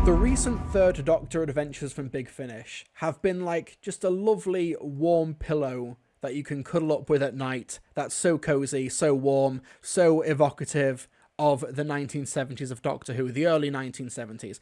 The recent Third Doctor adventures from Big Finish have been like just a lovely warm pillow that you can cuddle up with at night. That's so cozy, so warm, so evocative of the 1970s of Doctor Who, the early 1970s.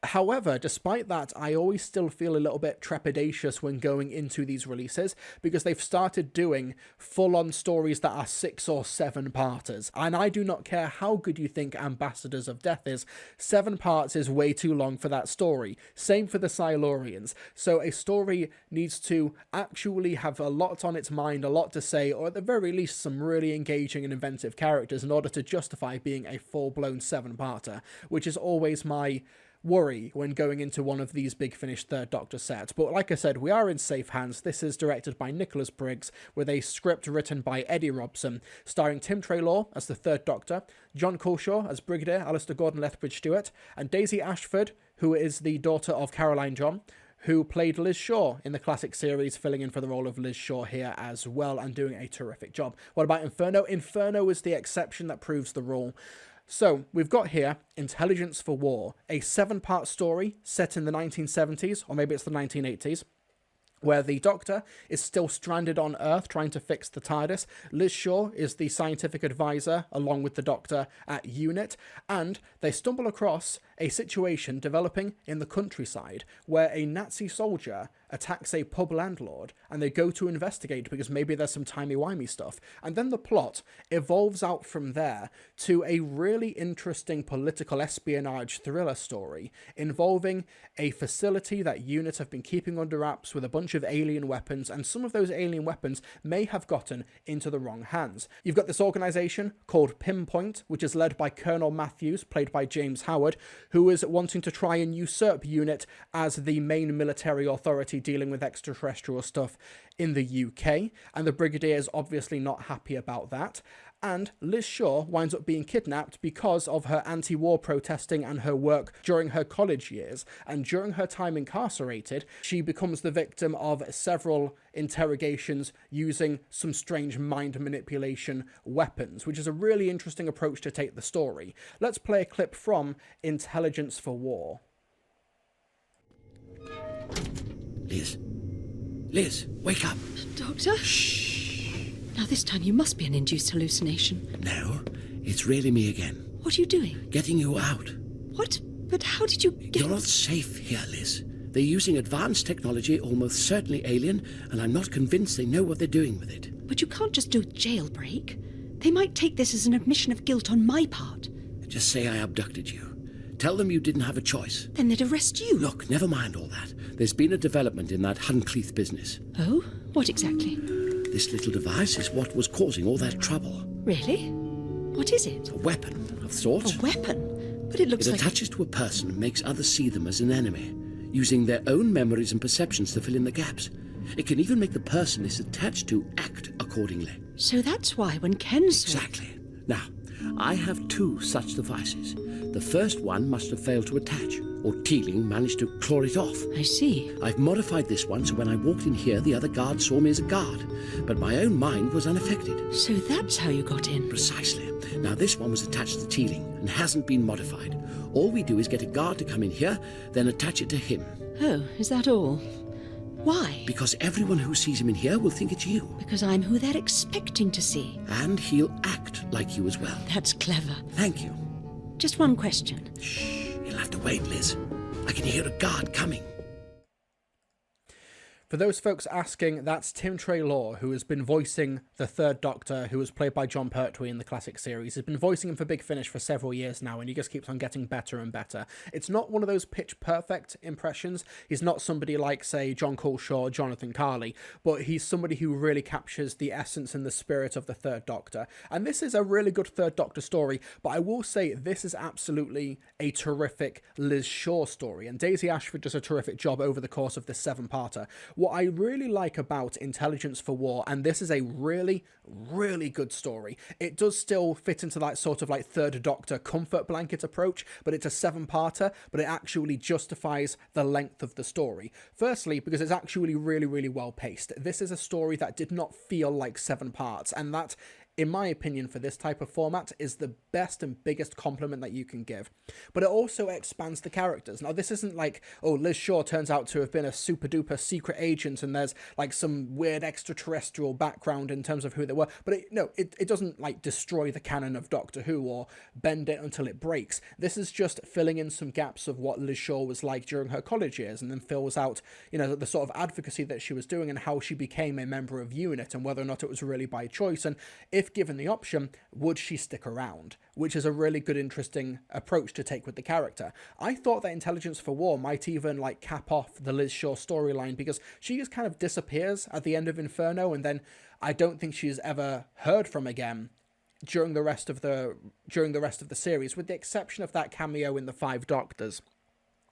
However, despite that, I always still feel a little bit trepidatious when going into these releases because they've started doing full-on stories that are 6 or 7 parters. And I do not care how good you think Ambassadors of Death is, 7 parts is way too long for that story. Same for the Silurians. So a story needs to actually have a lot on its mind, a lot to say, or at the very least some really engaging and inventive characters in order to justify being a full-blown 7-parter, which is always my worry when going into one of these Big Finish Third Doctor sets. But like I said, we are in safe hands. This is directed by Nicholas Briggs, with a script written by Eddie Robson, starring Tim Treloar as the Third Doctor, John Culshaw as Brigadier Alistair Gordon-Lethbridge-Stewart, and Daisy Ashford, who is the daughter of Caroline John, who played Liz Shaw in the classic series, filling in for the role of Liz Shaw here as well, and doing a terrific job. What about Inferno? Inferno is the exception that proves the rule. So, we've got here Intelligence for War, a 7-part story set in the 1970s, or maybe it's the 1980s, where the Doctor is still stranded on Earth trying to fix the TARDIS. Liz Shaw is the scientific advisor along with the Doctor at UNIT, and they stumble across a situation developing in the countryside where a Nazi soldier attacks a pub landlord, and they go to investigate because maybe there's some timey-wimey stuff. And then the plot evolves out from there to a really interesting political espionage thriller story involving a facility that UNIT have been keeping under wraps with a bunch of alien weapons, and some of those alien weapons may have gotten into the wrong hands. You've got this organisation called Pinpoint, which is led by Colonel Matthews, played by James Howard, who is wanting to try and usurp UNIT as the main military authority dealing with extraterrestrial stuff in the UK, and the Brigadier is obviously not happy about that. And Liz Shaw winds up being kidnapped because of her anti-war protesting and her work during her college years. And during her time incarcerated, she becomes the victim of several interrogations using some strange mind manipulation weapons, which is a really interesting approach to take the story. Let's play a clip from Intelligence for War. Liz, wake up. Doctor? Shh. Now this time you must be an induced hallucination. No, it's really me again. What are you doing? Getting you out. What? But how did you get... You're not safe here, Liz. They're using advanced technology, almost certainly alien, and I'm not convinced they know what they're doing with it. But you can't just do a jailbreak. They might take this as an admission of guilt on my part. Just say I abducted you. Tell them you didn't have a choice. Then they'd arrest you. Look, never mind all that. There's been a development in that Huncleath business. Oh? What exactly? This little device is what was causing all that trouble. Really? What is it? A weapon of sorts. A weapon? But it looks It like... attaches to a person and makes others see them as an enemy, using their own memories and perceptions to fill in the gaps. It can even make the person it's attached to act accordingly. So that's why when Ken saw... Exactly. Now, I have 2 such devices. The first one must have failed to attach, or Teeling managed to claw it off. I see. I've modified this one so when I walked in here, the other guard saw me as a guard, but my own mind was unaffected. So that's how you got in. Precisely. Now, this one was attached to Teeling and hasn't been modified. All we do is get a guard to come in here, then attach it to him. Oh, is that all? Why? Because everyone who sees him in here will think it's you. Because I'm who they're expecting to see. And he'll act like you as well. That's clever. Thank you. Just one question. Shh. You'll have to wait, Liz. I can hear a guard coming. For those folks asking, that's Tim Treloar, who has been voicing the Third Doctor, who was played by Jon Pertwee in the classic series. He's been voicing him for Big Finish for several years now, and he just keeps on getting better and better. It's not one of those pitch-perfect impressions. He's not somebody like, say, John Culshaw or Jonathan Carley, but he's somebody who really captures the essence and the spirit of the Third Doctor. And this is a really good Third Doctor story, but I will say this is absolutely a terrific Liz Shaw story, and Daisy Ashford does a terrific job over the course of this 7-parter. What I really like about Intelligence for War, and this is a really, really good story, it does still fit into that sort of like Third Doctor comfort blanket approach, but it's a 7-parter, but it actually justifies the length of the story. Firstly, because it's actually really, really well paced. This is a story that did not feel like 7 parts, and that in my opinion, for this type of format, is the best and biggest compliment that you can give. But it also expands the characters. Now, this isn't like, oh, Liz Shaw turns out to have been a super duper secret agent and there's like some weird extraterrestrial background in terms of who they were. But it doesn't like destroy the canon of Doctor Who or bend it until it breaks. This is just filling in some gaps of what Liz Shaw was like during her college years, and then fills out, the sort of advocacy that she was doing and how she became a member of UNIT and whether or not it was really by choice, and if given the option, would she stick around? Which is a really good, interesting approach to take with the character. I thought that Intelligence for War might even like cap off the Liz Shaw storyline, because she just kind of disappears at the end of Inferno, and then I don't think she's ever heard from again during the rest of the series, with the exception of that cameo in The Five Doctors.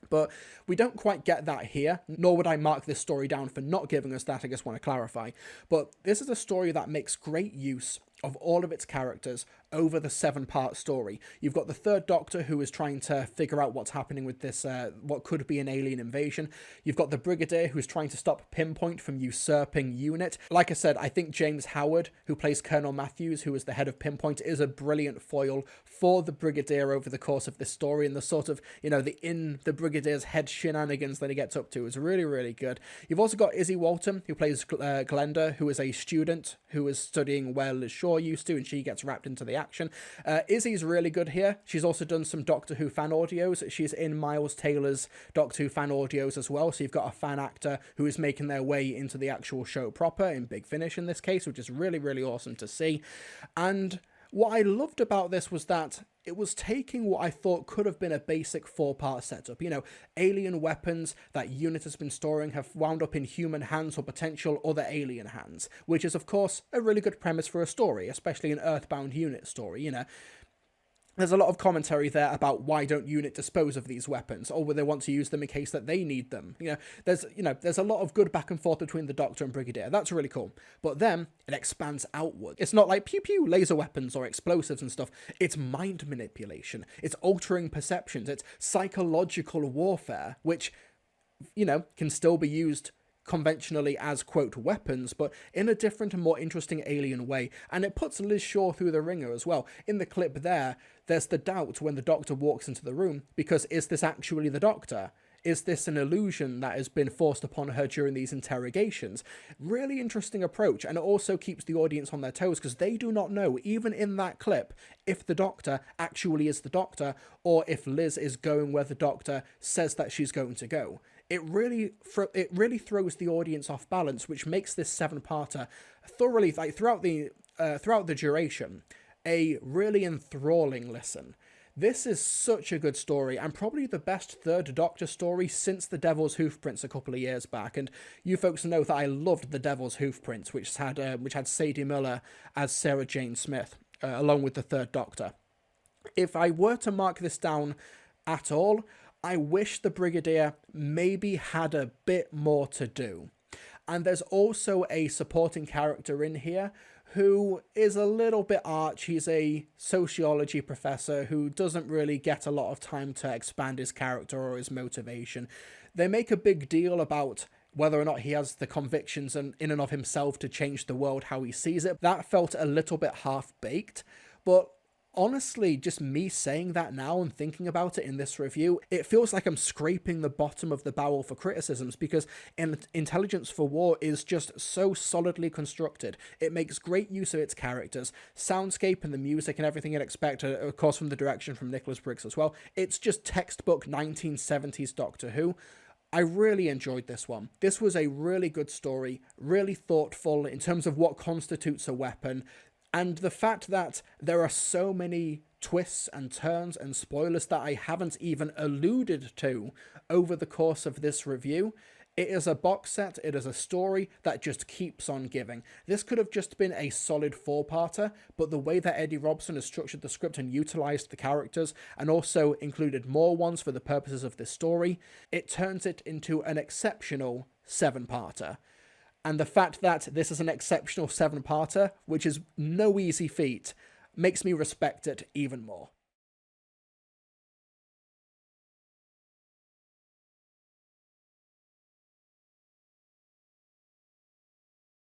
But we don't quite get that here, nor would I mark this story down for not giving us that, I just want to clarify. But this is a story that makes great use of all of its characters over the 7-part story. You've got the Third Doctor, who is trying to figure out what's happening with this, what could be an alien invasion. You've got the Brigadier, who's trying to stop Pinpoint from usurping UNIT. Like I said, I think James Howard, who plays Colonel Matthews, who is the head of Pinpoint, is a brilliant foil for the Brigadier over the course of this story, and the sort of, the Brigadier's head shenanigans that he gets up to is really, really good. You've also got Izzy Walton, who plays Glenda, who is a student who is studying where Liz Shaw used to, and she gets wrapped into the action. Izzy's really good here. She's also done some Doctor Who fan audios. She's in Miles Taylor's Doctor Who fan audios as well, so you've got a fan actor who is making their way into the actual show proper, in Big Finish in this case, which is really, really awesome to see. And what I loved about this was that it was taking what I thought could have been a basic 4-part setup. Alien weapons that UNIT has been storing have wound up in human hands or potential other alien hands, which is, of course, a really good premise for a story, especially an Earthbound UNIT story. There's a lot of commentary there about why don't UNIT dispose of these weapons, or will they want to use them in case that they need them. There's a lot of good back and forth between the Doctor and Brigadier. That's really cool. But then it expands outward. It's not like pew pew laser weapons or explosives and stuff. It's mind manipulation. It's altering perceptions. It's psychological warfare, which can still be used conventionally as, quote, weapons, but in a different and more interesting alien way. And it puts Liz Shaw through the ringer as well. In the clip there's the doubt when the Doctor walks into the room, because is this actually the Doctor? Is this an illusion that has been forced upon her during these interrogations? Really interesting approach, and it also keeps the audience on their toes, because they do not know, even in that clip, if the Doctor actually is the Doctor, or if Liz is going where the Doctor says that she's going to go. It really throws the audience off balance, which makes this 7-parter thoroughly, throughout the duration, a really enthralling listen. This is such a good story, and probably the best Third Doctor story since The Devil's Hoofprints a couple of years back. And you folks know that I loved The Devil's Hoofprints, which had Sadie Miller as Sarah Jane Smith, along with the Third Doctor. If I were to mark this down at all, I wish the Brigadier maybe had a bit more to do. And there's also a supporting character in here who is a little bit arch. He's a sociology professor who doesn't really get a lot of time to expand his character or his motivation. They make a big deal about whether or not he has the convictions in and of himself to change the world how he sees it. That felt a little bit half-baked, but honestly, just me saying that now and thinking about it in this review, it feels like I'm scraping the bottom of the barrel for criticisms, because Intelligence for War is just so solidly constructed. It makes great use of its characters, soundscape and the music and everything you'd expect, of course from the direction from Nicholas Briggs as well. It's just textbook 1970s Doctor Who. I really enjoyed this one. This was a really good story, really thoughtful in terms of what constitutes a weapon. And the fact that there are so many twists and turns and spoilers that I haven't even alluded to over the course of this review, it is a box set, it is a story that just keeps on giving. This could have just been a solid 4-parter, but the way that Eddie Robson has structured the script and utilised the characters, and also included more ones for the purposes of this story, it turns it into an exceptional 7-parter. And the fact that this is an exceptional 7-parter, which is no easy feat, makes me respect it even more.